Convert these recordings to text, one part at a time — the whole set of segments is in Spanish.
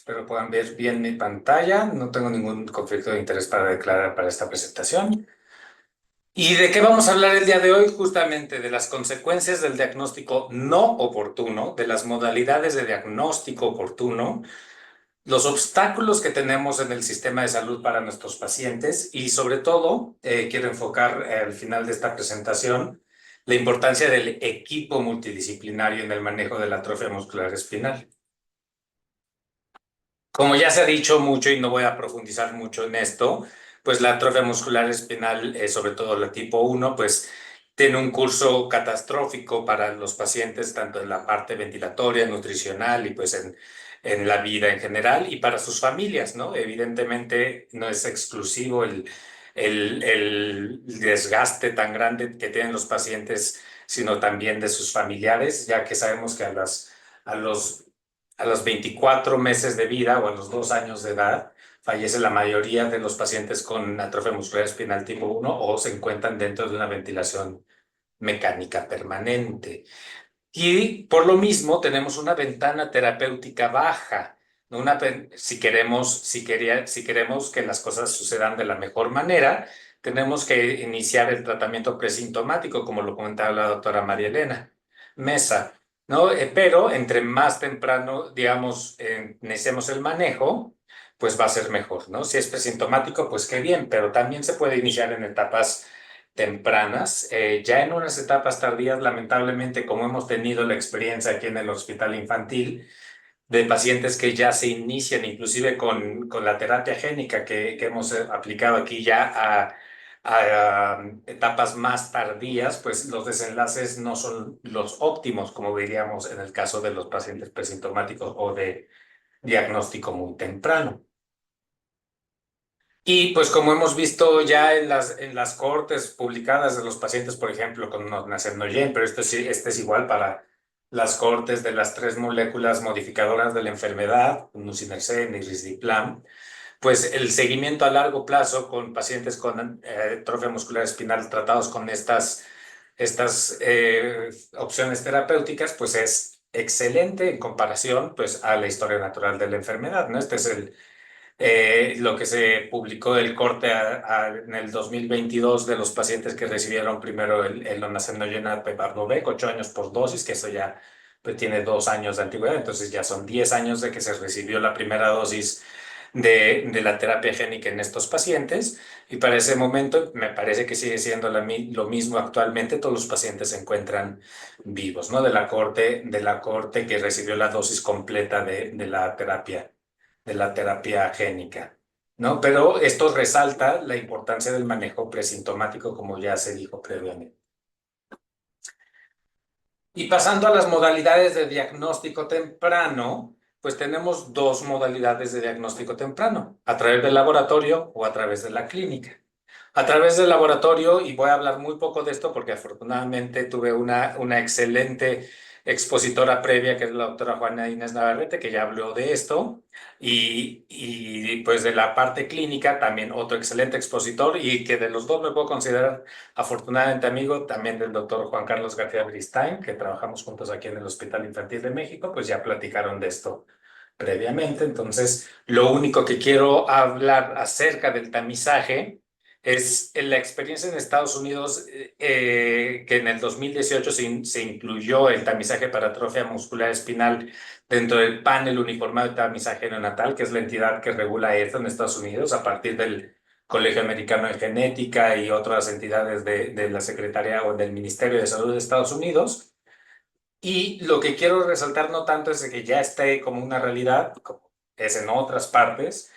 Espero puedan ver bien mi pantalla. No tengo ningún conflicto de interés para declarar para esta presentación. ¿Y de qué vamos a hablar el día de hoy? Justamente de las consecuencias del diagnóstico no oportuno, de las modalidades de diagnóstico oportuno, los obstáculos que tenemos en el sistema de salud para nuestros pacientes y sobre todo, quiero enfocar al final de esta presentación la importancia del equipo multidisciplinario en el manejo de la atrofia muscular espinal. Como ya se ha dicho mucho y no voy a profundizar mucho en esto, pues la atrofia muscular espinal, sobre todo la tipo uno, pues tiene un curso catastrófico para los pacientes, tanto en la parte ventilatoria, nutricional y pues en la vida en general y para sus familias, ¿no? Evidentemente no es exclusivo el desgaste tan grande que tienen los pacientes, sino también de sus familiares, ya que sabemos que a los a los 24 meses de vida o a los 2 años de edad, fallece la mayoría de los pacientes con atrofia muscular espinal tipo uno o se encuentran dentro de una ventilación mecánica permanente. Y por lo mismo tenemos una ventana terapéutica baja. ¿No? Si queremos que las cosas sucedan de la mejor manera, tenemos que iniciar el tratamiento presintomático, como lo comentaba la doctora María Elena Mesa, ¿no? Pero entre más temprano, digamos, iniciemos el manejo, pues va a ser mejor, ¿no? Si es presintomático, pues qué bien, pero también se puede iniciar en etapas tempranas. Ya en unas etapas tardías, lamentablemente, como hemos tenido la experiencia aquí en el hospital infantil, de pacientes que ya se inician inclusive con la terapia génica que hemos aplicado aquí ya a etapas más tardías, pues los desenlaces no son los óptimos, como diríamos en el caso de los pacientes presintomáticos o de diagnóstico muy temprano. Y pues como hemos visto ya en las cortes publicadas de los pacientes, por ejemplo, con Nasenoyen, pero este es igual para las cortes de las tres moléculas modificadoras de la enfermedad, nusinersen y risdiplam, pues el seguimiento a largo plazo con pacientes con atrofia muscular espinal tratados con estas opciones terapéuticas, pues es excelente en comparación pues a la historia natural de la enfermedad, ¿no? Este es lo que se publicó del corte en el 2022 de los pacientes que recibieron primero el onacemnogenat Pevardovec, 8 años por dosis, que eso ya pues, tiene 2 años de antigüedad, entonces ya son 10 años de que se recibió la primera dosis de la terapia génica en estos pacientes, y para ese momento me parece que sigue siendo lo mismo actualmente, todos los pacientes se encuentran vivos, ¿no? De la corte que recibió la dosis completa de la terapia génica, ¿no? Pero esto resalta la importancia del manejo presintomático, como ya se dijo previamente. Y pasando a las modalidades de diagnóstico temprano, pues tenemos dos modalidades de diagnóstico temprano, a través del laboratorio o a través de la clínica. A través del laboratorio, y voy a hablar muy poco de esto porque afortunadamente tuve una excelente expositora previa, que es la doctora Juana Inés Navarrete, que ya habló de esto, y pues de la parte clínica también otro excelente expositor, y que de los dos me puedo considerar afortunadamente amigo también del doctor Juan Carlos García Bristain, que trabajamos juntos aquí en el Hospital Infantil de México, pues ya platicaron de esto previamente. Entonces, lo único que quiero hablar acerca del tamizaje es la experiencia en Estados Unidos, que en el 2018 se incluyó el tamizaje para atrofia muscular espinal dentro del panel uniformado de tamizaje neonatal, que es la entidad que regula esto en Estados Unidos a partir del Colegio Americano de Genética y otras entidades de la Secretaría o del Ministerio de Salud de Estados Unidos. Y lo que quiero resaltar no tanto es de que ya esté como una realidad, como es en otras partes,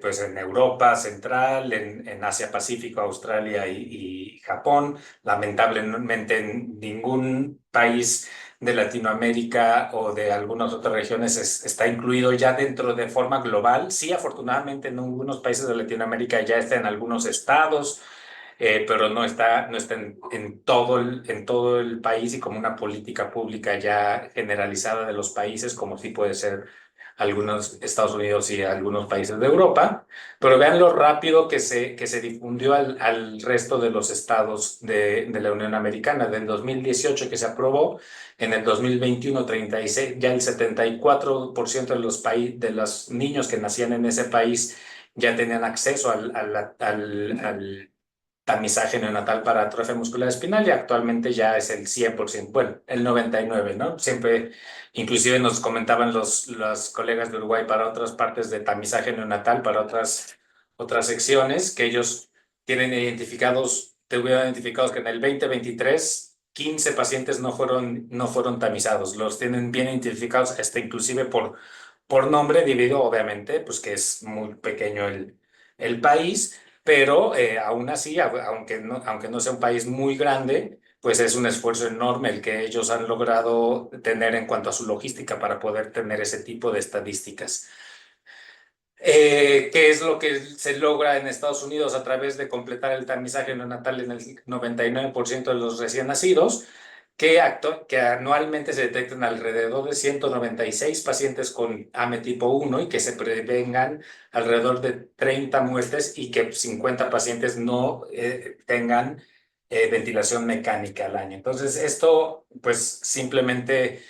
pues en Europa Central, en Asia Pacífico, Australia y Japón. Lamentablemente en ningún país de Latinoamérica o de algunas otras regiones está incluido ya dentro de forma global. Sí, afortunadamente en algunos países de Latinoamérica ya está en algunos estados, pero no está en todo el país y como una política pública ya generalizada de los países, como sí puede ser algunos Estados Unidos y algunos países de Europa, pero vean lo rápido que se difundió al resto de los estados de la Unión Americana. Del 2018 que se aprobó, en el 2021 36, ya el 74% de de los niños que nacían en ese país ya tenían acceso al tamizaje neonatal para atrofia muscular espinal y actualmente ya es el 100%, bueno, el 99%, ¿no? Siempre, inclusive nos comentaban los colegas de Uruguay para otras partes de tamizaje neonatal, para otras secciones, que ellos tuvieron identificados que en el 2023 15 pacientes no fueron tamizados, los tienen bien identificados, hasta inclusive por nombre, debido obviamente, pues que es muy pequeño el país, pero aún así, aunque no sea un país muy grande, pues es un esfuerzo enorme el que ellos han logrado tener en cuanto a su logística para poder tener ese tipo de estadísticas. ¿Qué es lo que se logra en Estados Unidos a través de completar el tamizaje neonatal en el 99% de los recién nacidos? Que anualmente se detectan alrededor de 196 pacientes con AME tipo 1 y que se prevengan alrededor de 30 muertes y que 50 pacientes no tengan ventilación mecánica al año. Entonces, esto pues simplemente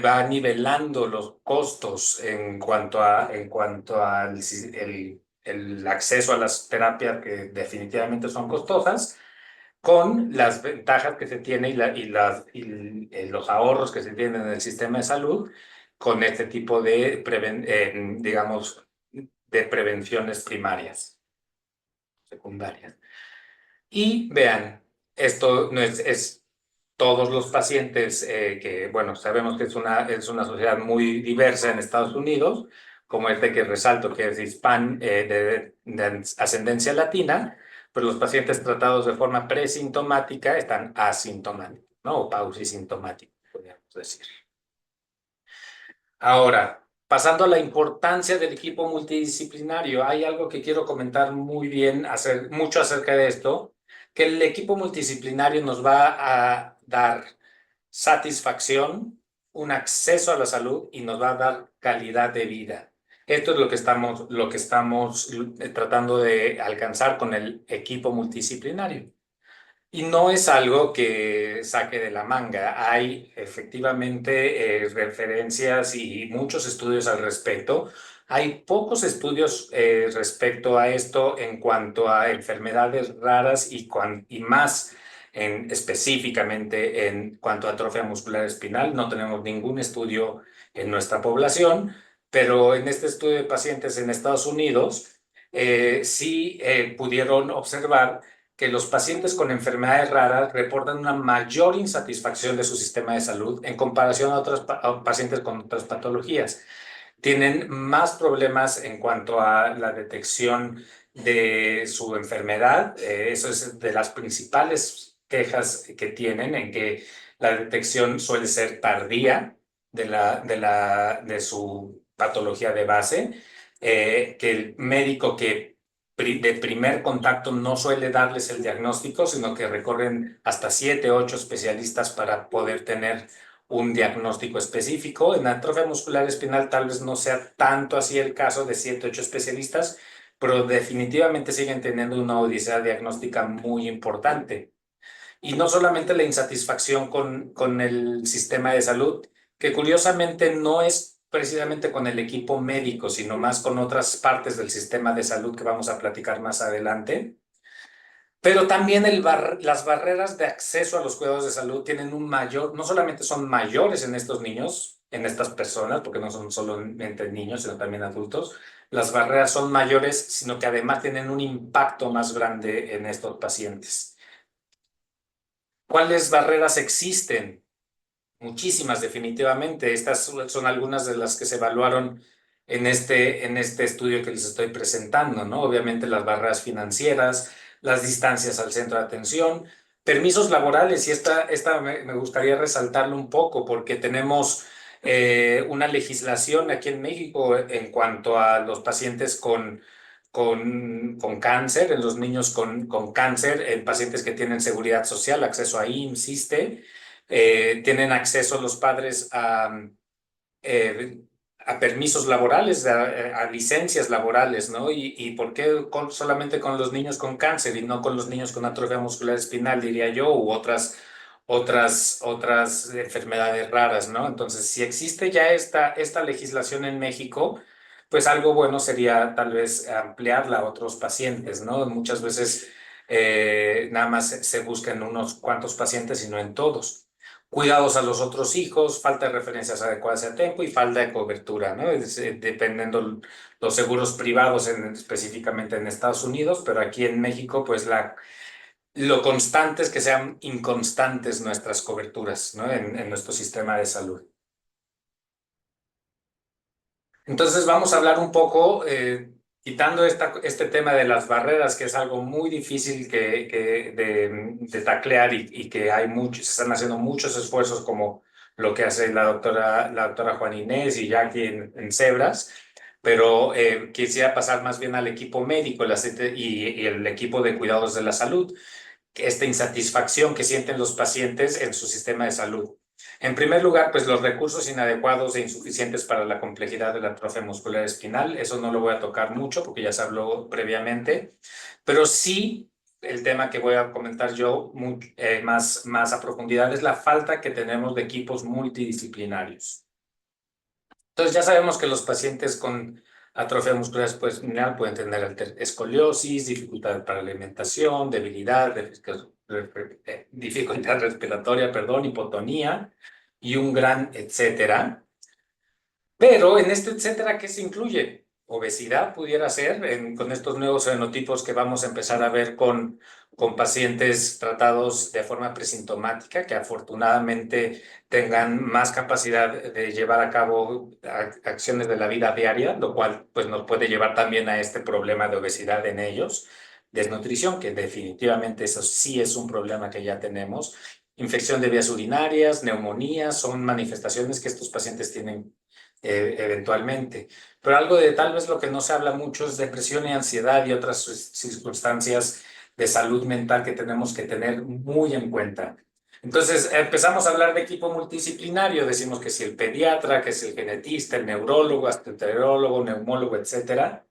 va nivelando los costos en cuanto al el acceso a las terapias que definitivamente son costosas, con las ventajas que se tiene los ahorros que se tienen en el sistema de salud con este tipo de, digamos, de prevenciones primarias, secundarias. Y vean, esto no es todos los pacientes que, bueno, sabemos que es una sociedad muy diversa en Estados Unidos, como este que resalto, que es de ascendencia latina, pero los pacientes tratados de forma presintomática están asintomáticos, ¿no? O pausisintomáticos, podríamos decir. Ahora, pasando a la importancia del equipo multidisciplinario, hay algo que quiero comentar muy bien, mucho acerca de esto, que el equipo multidisciplinario nos va a dar satisfacción, un acceso a la salud y nos va a dar calidad de vida. Esto es lo que estamos tratando de alcanzar con el equipo multidisciplinario. Y no es algo que saque de la manga. Hay efectivamente referencias y muchos estudios al respecto. Hay pocos estudios respecto a esto en cuanto a enfermedades raras y más específicamente en cuanto a atrofia muscular espinal. No tenemos ningún estudio en nuestra población, pero en este estudio de pacientes en Estados Unidos sí pudieron observar que los pacientes con enfermedades raras reportan una mayor insatisfacción de su sistema de salud en comparación a a pacientes con otras patologías. Tienen más problemas en cuanto a la detección de su enfermedad. Eso es de las principales quejas que tienen, en que la detección suele ser tardía de su patología de base, que el médico de primer contacto no suele darles el diagnóstico, sino que recorren hasta 7, 8 especialistas para poder tener un diagnóstico específico. En atrofia muscular espinal tal vez no sea tanto así el caso de 7, 8 especialistas, pero definitivamente siguen teniendo una odisea diagnóstica muy importante. Y no solamente la insatisfacción con el sistema de salud, que curiosamente no es precisamente con el equipo médico, sino más con otras partes del sistema de salud que vamos a platicar más adelante. Pero también las barreras de acceso a los cuidados de salud tienen no solamente son mayores en estos niños, en estas personas, porque no son solamente niños, sino también adultos, las barreras son mayores, sino que además tienen un impacto más grande en estos pacientes. ¿Cuáles barreras existen? Muchísimas, definitivamente. Estas son algunas de las que se evaluaron en este estudio que les estoy presentando, ¿no? Obviamente las barreras financieras, las distancias al centro de atención, permisos laborales, y esta me gustaría resaltarlo un poco porque tenemos una legislación aquí en México en cuanto a los pacientes con cáncer, en los niños con cáncer, en pacientes que tienen seguridad social, acceso a IMSS, ISSSTE, tienen acceso los padres a a permisos laborales, a licencias laborales, ¿no? ¿Y por qué solamente con los niños con cáncer y no con los niños con atrofia muscular espinal, diría yo, u otras enfermedades raras, ¿no? Entonces, si existe ya esta legislación en México, pues algo bueno sería tal vez ampliarla a otros pacientes, ¿no? Muchas veces nada más se busca en unos cuantos pacientes y no en todos. Cuidados a los otros hijos, falta de referencias adecuadas a tiempo y falta de cobertura, ¿no? Dependiendo los seguros privados específicamente en Estados Unidos, pero aquí en México, pues lo constante es que sean inconstantes nuestras coberturas, ¿no? En nuestro sistema de salud. Entonces vamos a hablar un poco, quitando este tema de las barreras, que es algo muy difícil de taclear y que se están haciendo muchos esfuerzos como lo que hace la doctora Juan Inés y Jackie en Cebras, pero quisiera pasar más bien al equipo médico y el equipo de cuidados de la salud, esta insatisfacción que sienten los pacientes en su sistema de salud. En primer lugar, pues los recursos inadecuados e insuficientes para la complejidad de la atrofia muscular espinal. Eso no lo voy a tocar mucho porque ya se habló previamente, pero sí el tema que voy a comentar yo más a profundidad es la falta que tenemos de equipos multidisciplinarios. Entonces ya sabemos que los pacientes con atrofia muscular espinal pueden tener escoliosis, dificultad para la alimentación, dificultad respiratoria, perdón, hipotonía y un gran etcétera. Pero en este etcétera, ¿qué se incluye? Obesidad pudiera ser, con estos nuevos fenotipos que vamos a empezar a ver con pacientes tratados de forma presintomática, que afortunadamente tengan más capacidad de llevar a cabo acciones de la vida diaria, lo cual pues, nos puede llevar también a este problema de obesidad en ellos, desnutrición, que definitivamente eso sí es un problema que ya tenemos. Infección de vías urinarias, neumonías, son manifestaciones que estos pacientes tienen eventualmente. Pero algo de tal vez lo que no se habla mucho es depresión y ansiedad y otras circunstancias de salud mental que tenemos que tener muy en cuenta. Entonces empezamos a hablar de equipo multidisciplinario, decimos que si el pediatra, que si el genetista, el neurólogo, gastroenterólogo, neumólogo, etcétera.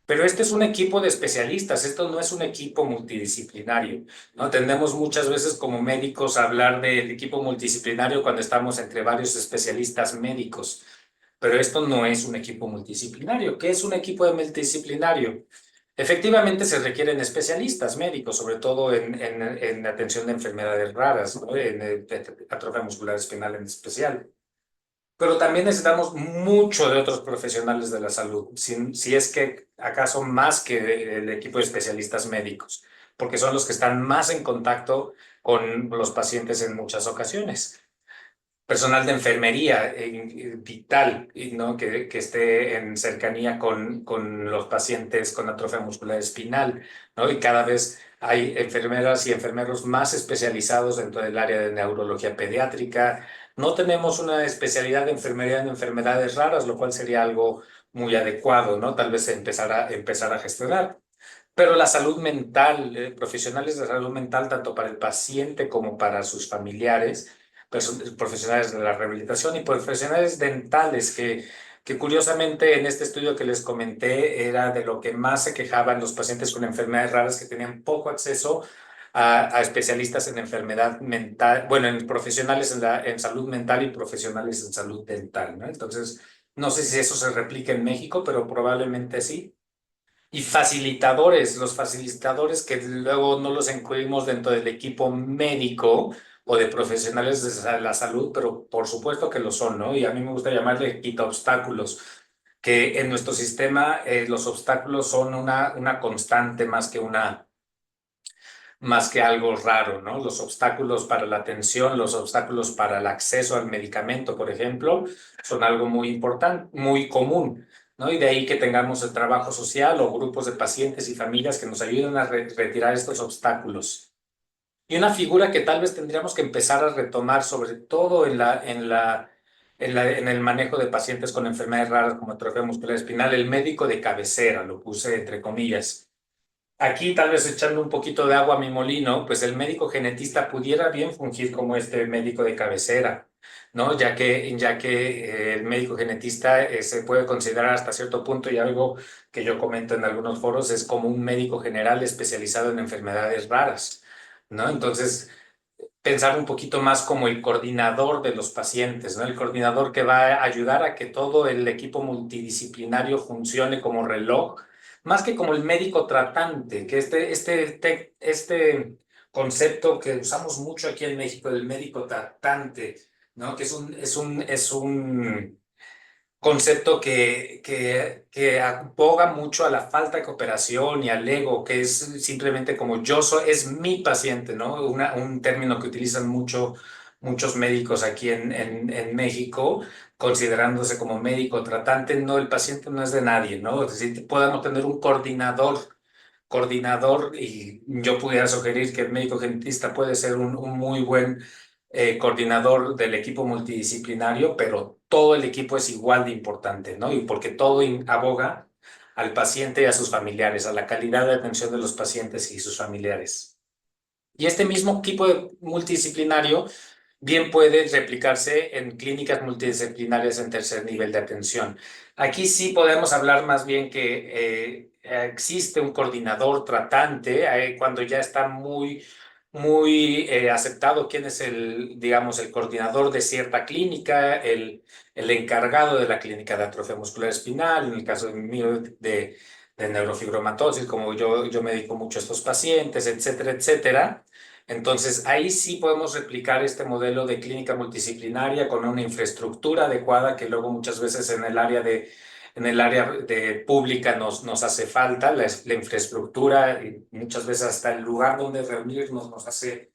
Pero este es un equipo de especialistas, esto no es un equipo multidisciplinario, ¿no? Tendemos muchas veces como médicos a hablar del equipo multidisciplinario cuando estamos entre varios especialistas médicos, pero esto no es un equipo multidisciplinario. ¿Qué es un equipo de multidisciplinario? Efectivamente se requieren especialistas médicos, sobre todo en atención de enfermedades raras, ¿no? Atrofia muscular espinal en especial. Pero también necesitamos mucho de otros profesionales de la salud, si es que acaso más que el equipo de especialistas médicos, porque son los que están más en contacto con los pacientes en muchas ocasiones. Personal de enfermería vital, ¿no? Que esté en cercanía con los pacientes con atrofia muscular espinal, ¿no? Y cada vez hay enfermeras y enfermeros más especializados dentro del área de neurología pediátrica. No tenemos una especialidad de enfermería en enfermedades raras, lo cual sería algo muy adecuado, ¿no? Tal vez empezar a gestionar. Pero la salud mental, profesionales de salud mental, tanto para el paciente como para sus familiares, profesionales de la rehabilitación y profesionales dentales, que curiosamente en este estudio que les comenté era de lo que más se quejaban los pacientes con enfermedades raras que tenían poco acceso a especialistas en enfermedad mental, bueno, en profesionales en salud mental y profesionales en salud dental, ¿no? Entonces, no sé si eso se replica en México, pero probablemente sí. Y facilitadores, los facilitadores que luego no los incluimos dentro del equipo médico o de profesionales de la salud, pero por supuesto que lo son, ¿no? Y a mí me gusta llamarle quita obstáculos, que en nuestro sistema los obstáculos son una constante más que algo raro, ¿no? Los obstáculos para la atención, los obstáculos para el acceso al medicamento, por ejemplo, son algo muy importante, muy común, ¿no? Y de ahí que tengamos el trabajo social o grupos de pacientes y familias que nos ayuden a retirar estos obstáculos. Y una figura que tal vez tendríamos que empezar a retomar, sobre todo en el manejo de pacientes con enfermedades raras como atrofia muscular espinal, el médico de cabecera, lo puse entre comillas. Aquí, tal vez echando un poquito de agua a mi molino, pues el médico genetista pudiera bien fungir como este médico de cabecera, ¿no? Ya que el médico genetista se puede considerar hasta cierto punto, y algo que yo comento en algunos foros, es como un médico general especializado en enfermedades raras, ¿no? Entonces, pensar un poquito más como el coordinador de los pacientes, ¿no? El coordinador que va a ayudar a que todo el equipo multidisciplinario funcione como reloj, más que como el médico tratante, que este concepto que usamos mucho aquí en México, del médico tratante, ¿no? Que es un concepto que aboga mucho a la falta de cooperación y al ego, que es simplemente como yo soy, es mi paciente, ¿no? Un término que utilizan muchos médicos aquí en México, considerándose como médico tratante. No, el paciente no es de nadie, ¿no? Es decir, podamos tener un coordinador, y yo pudiera sugerir que el médico genetista puede ser un muy buen coordinador del equipo multidisciplinario, pero todo el equipo es igual de importante, ¿no? Y porque todo aboga al paciente y a sus familiares, a la calidad de atención de los pacientes y sus familiares. Y este mismo equipo multidisciplinario bien puede replicarse en clínicas multidisciplinarias en tercer nivel de atención. Aquí sí podemos hablar más bien que existe un coordinador tratante cuando ya está muy aceptado quién es digamos, el coordinador de cierta clínica, el encargado de la clínica de atrofia muscular espinal, en el caso mío de neurofibromatosis, como yo me dedico mucho a estos pacientes, etcétera, etcétera. Entonces, ahí sí podemos replicar este modelo de clínica multidisciplinaria con una infraestructura adecuada que luego muchas veces en el área de pública nos hace falta, la infraestructura, y muchas veces hasta el lugar donde reunirnos nos hace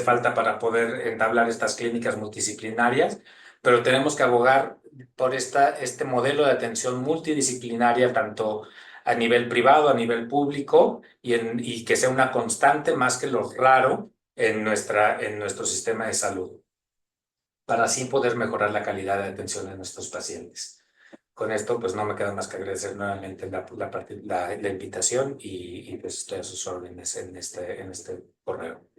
falta para poder entablar estas clínicas multidisciplinarias, pero tenemos que abogar por este modelo de atención multidisciplinaria, tanto a nivel privado, a nivel público, y que sea una constante más que lo raro en nuestro sistema de salud, para así poder mejorar la calidad de atención de nuestros pacientes. Con esto, pues no me queda más que agradecer nuevamente la invitación, y pues estoy a sus órdenes en este correo.